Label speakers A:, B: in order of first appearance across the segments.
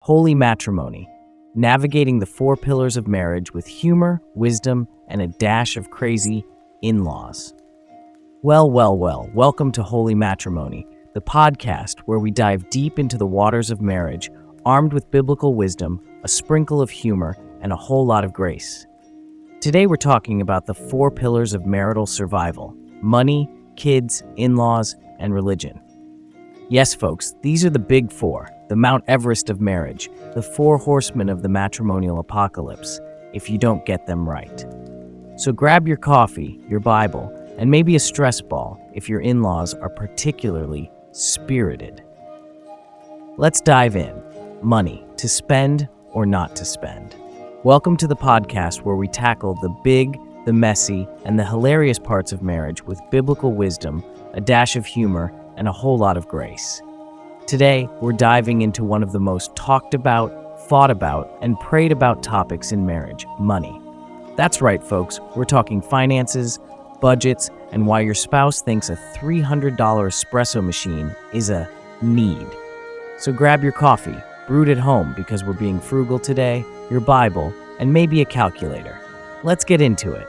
A: Holy Matrimony, navigating the four pillars of marriage with humor, wisdom, and a dash of crazy in-laws. Well, welcome to Holy Matrimony, the podcast where we dive deep into the waters of marriage, armed with biblical wisdom, a sprinkle of humor, and a whole lot of grace. Today we're talking about the four pillars of marital survival: money, kids, in-laws, and religion. Yes, folks, these are the big four, the Mount Everest of marriage, the four horsemen of the matrimonial apocalypse, if you don't get them right. So grab your coffee, your Bible, and maybe a stress ball if your in-laws are particularly spirited. Let's dive in. Money, to spend or not to spend. Welcome to the podcast where we tackle the big, the messy, and the hilarious parts of marriage with biblical wisdom, a dash of humor, and a whole lot of grace. Today, we're diving into one of the most talked about, fought about, and prayed about topics in marriage: money. That's right, folks, we're talking finances, budgets, and why your spouse thinks a $300 espresso machine is a need. So grab your coffee, brewed at home because we're being frugal today, your Bible, and maybe a calculator. Let's get into it.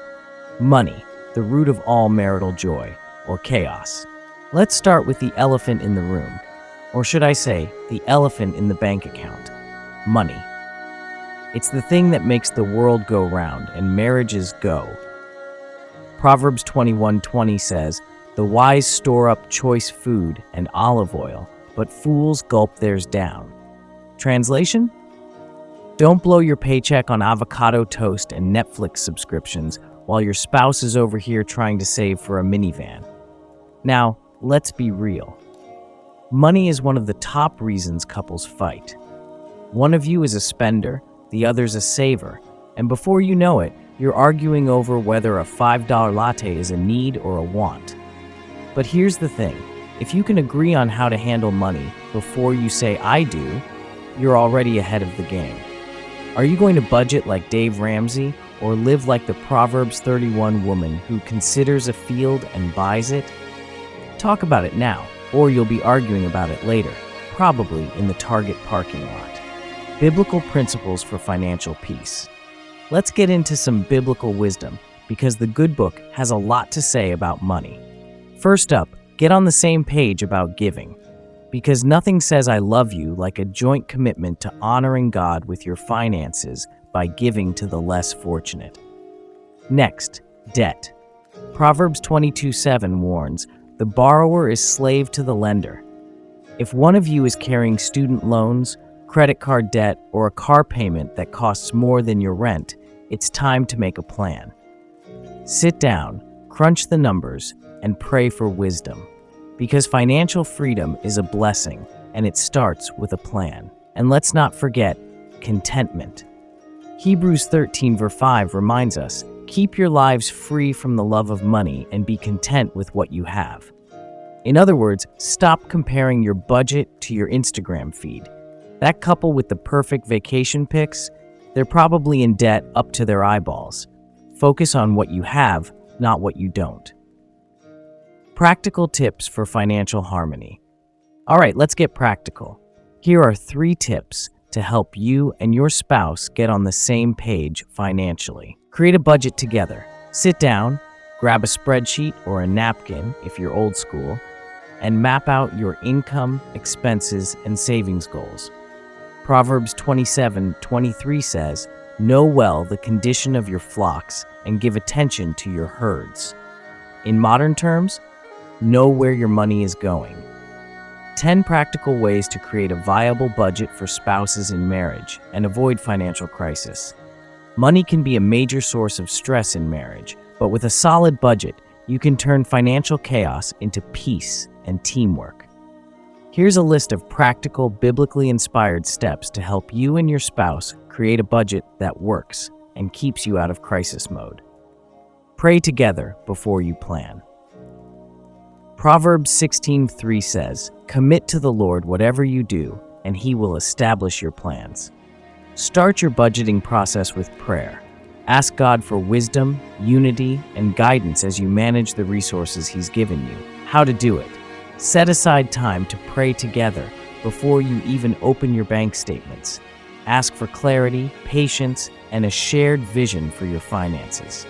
A: Money, the root of all marital joy, or chaos. Let's start with the elephant in the room. Or should I say, the elephant in the bank account: money. It's the thing that makes the world go round and marriages go. Proverbs 21:20 says, "The wise store up choice food and olive oil, but fools gulp theirs down." Translation? Don't blow your paycheck on avocado toast and Netflix subscriptions while your spouse is over here trying to save for a minivan. Now, let's be real. Money is one of the top reasons couples fight. One of you is a spender, the other's a saver, and before you know it, you're arguing over whether a $5 latte is a need or a want. But here's the thing, if you can agree on how to handle money before you say "I do," you're already ahead of the game. Are you going to budget like Dave Ramsey or live like the Proverbs 31 woman who considers a field and buys it? Talk about it now, or you'll be arguing about it later, probably in the Target parking lot. Biblical principles for financial peace. Let's get into some biblical wisdom, because the good book has a lot to say about money. First up, get on the same page about giving, because nothing says "I love you" like a joint commitment to honoring God with your finances by giving to the less fortunate. Next, debt. Proverbs 22:7 warns, "The borrower is slave to the lender." If one of you is carrying student loans, credit card debt, or a car payment that costs more than your rent, it's time to make a plan. Sit down, crunch the numbers, and pray for wisdom. Because financial freedom is a blessing, and it starts with a plan. And let's not forget contentment. Hebrews 13:5 reminds us, "Keep your lives free from the love of money and be content with what you have." In other words, stop comparing your budget to your Instagram feed. That couple with the perfect vacation pics, they're probably in debt up to their eyeballs. Focus on what you have, not what you don't. Practical tips for financial harmony. All right, let's get practical. Here are 3 tips to help you and your spouse get on the same page financially. Create a budget together. Sit down, grab a spreadsheet or a napkin if you're old school, and map out your income, expenses, and savings goals. Proverbs 27:23 says, "Know well the condition of your flocks and give attention to your herds." In modern terms, know where your money is going. 10 practical ways to create a viable budget for spouses in marriage and avoid financial crisis. Money can be a major source of stress in marriage, but with a solid budget, you can turn financial chaos into peace and teamwork. Here's a list of practical, biblically inspired steps to help you and your spouse create a budget that works and keeps you out of crisis mode. Pray together before you plan. Proverbs 16:3 says, "Commit to the Lord whatever you do, and He will establish your plans." Start your budgeting process with prayer. Ask God for wisdom, unity, and guidance as you manage the resources He's given you. How to do it. Set aside time to pray together before you even open your bank statements. Ask for clarity, patience, and a shared vision for your finances.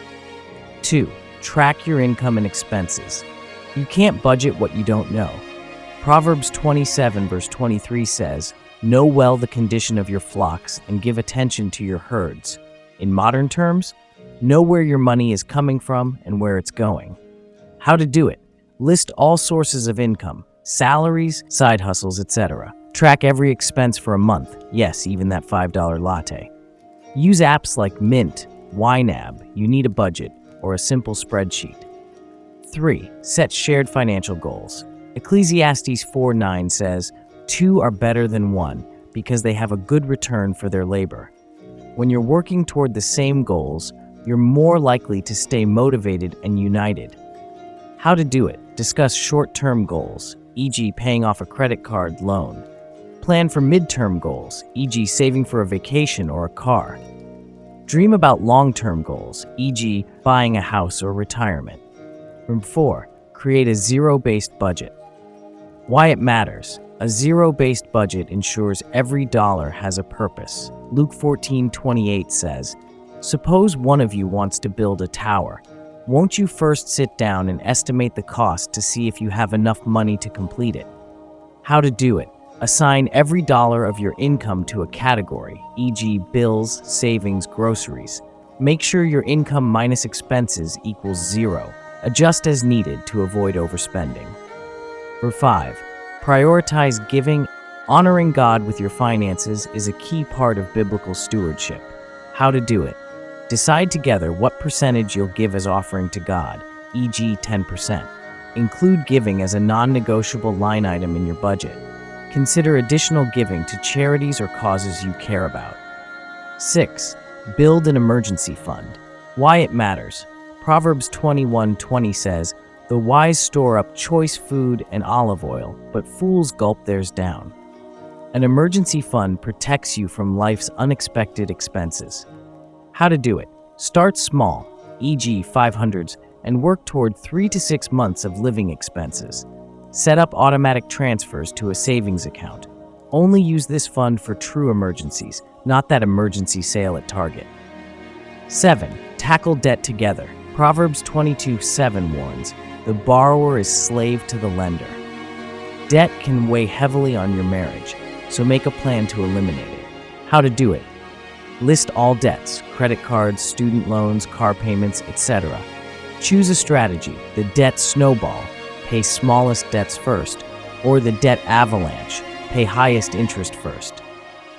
A: 2. Track your income and expenses. You can't budget what you don't know. Proverbs 27 verse 23 says, "Know well the condition of your flocks and give attention to your herds." In modern terms, know where your money is coming from and where it's going. How to do it? List all sources of income, salaries, side hustles, etc. Track every expense for a month, yes, even that $5 latte. Use apps like Mint, YNAB, You Need a Budget, or a simple spreadsheet. 3. Set shared financial goals. Ecclesiastes 4:9 says, "Two are better than one because they have a good return for their labor." When you're working toward the same goals, you're more likely to stay motivated and united. How to do it? Discuss short-term goals, e.g. paying off a credit card loan. Plan for midterm goals, e.g. saving for a vacation or a car. Dream about long-term goals, e.g. buying a house or retirement. 4. Create a zero-based budget. Why it matters. A zero-based budget ensures every dollar has a purpose. Luke 14:28 says, "Suppose one of you wants to build a tower. Won't you first sit down and estimate the cost to see if you have enough money to complete it?" How to do it. Assign every dollar of your income to a category, e.g. bills, savings, groceries. Make sure your income minus expenses equals 0. Adjust as needed to avoid overspending. 5. Prioritize giving. Honoring God with your finances is a key part of biblical stewardship. How to do it. Decide together what percentage you'll give as offering to God, e.g. 10%. Include giving as a non-negotiable line item in your budget. Consider additional giving to charities or causes you care about. 6. Build an emergency fund. Why it matters. Proverbs 21:20 says, "The wise store up choice food and olive oil, but fools gulp theirs down." An emergency fund protects you from life's unexpected expenses. How to do it. Start small, e.g. 500s, and work toward 3 to 6 months of living expenses. Set up automatic transfers to a savings account. Only use this fund for true emergencies, not that emergency sale at Target. 7. Tackle debt together. Proverbs 22:7 warns, "The borrower is slave to the lender." Debt can weigh heavily on your marriage, so make a plan to eliminate it. How to do it. List all debts, credit cards, student loans, car payments, etc. Choose a strategy, the debt snowball, pay smallest debts first, or the debt avalanche, pay highest interest first.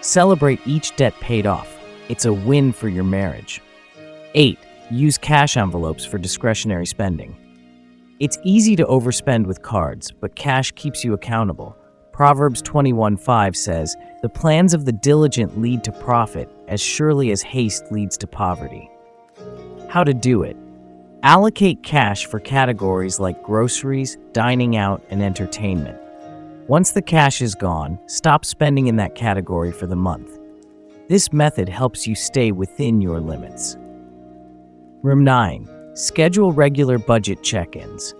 A: Celebrate each debt paid off. It's a win for your marriage. 8. Use cash envelopes for discretionary spending. It's easy to overspend with cards, but cash keeps you accountable. Proverbs 21:5 says, "The plans of the diligent lead to profit as surely as haste leads to poverty." How to do it. Allocate cash for categories like groceries, dining out, and entertainment. Once the cash is gone, stop spending in that category for the month. This method helps you stay within your limits. 9. Schedule regular budget check-ins.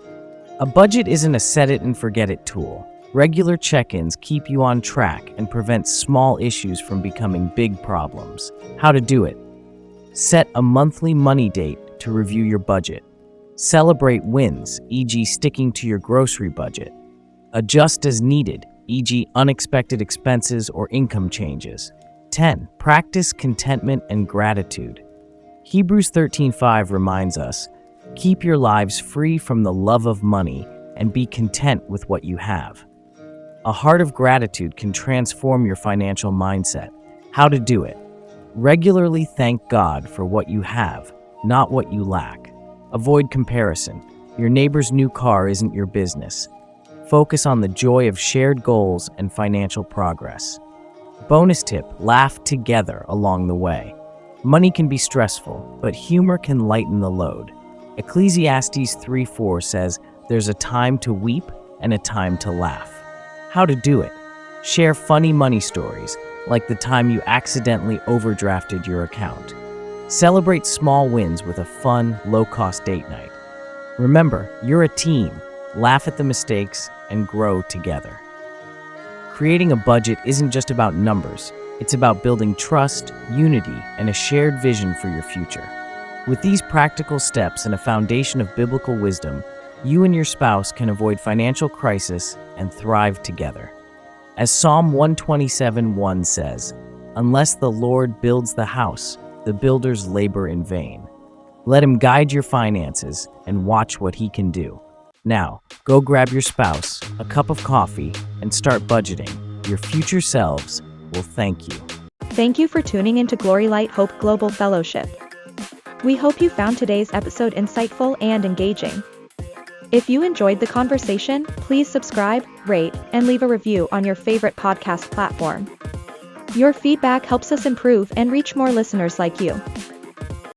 A: A budget isn't a set-it-and-forget-it tool. Regular check-ins keep you on track and prevent small issues from becoming big problems. How to do it. Set a monthly money date to review your budget. Celebrate wins, e.g. sticking to your grocery budget. Adjust as needed, e.g. unexpected expenses or income changes. 10. Practice contentment and gratitude. Hebrews 13:5 reminds us, "Keep your lives free from the love of money and be content with what you have." A heart of gratitude can transform your financial mindset. How to do it. Regularly thank God for what you have, not what you lack. Avoid comparison. Your neighbor's new car isn't your business. Focus on the joy of shared goals and financial progress. Bonus tip, laugh together along the way. Money can be stressful, but humor can lighten the load. Ecclesiastes 3:4 says, "There's a time to weep and a time to laugh." How to do it. Share funny money stories, like the time you accidentally overdrafted your account. Celebrate small wins with a fun, low-cost date night. Remember, you're a team. Laugh at the mistakes and grow together. Creating a budget isn't just about numbers, it's about building trust, unity, and a shared vision for your future. With these practical steps and a foundation of biblical wisdom, you and your spouse can avoid financial crisis and thrive together. As Psalm 127:1 says, "Unless the Lord builds the house, the builders labor in vain." Let him guide your finances and watch what he can do. Now, go grab your spouse, a cup of coffee, and start budgeting. Your future selves will thank you.
B: Thank you for tuning into Glory Light Hope Global Fellowship. We hope you found today's episode insightful and engaging. If you enjoyed the conversation, please subscribe, rate, and leave a review on your favorite podcast platform. Your feedback helps us improve and reach more listeners like you.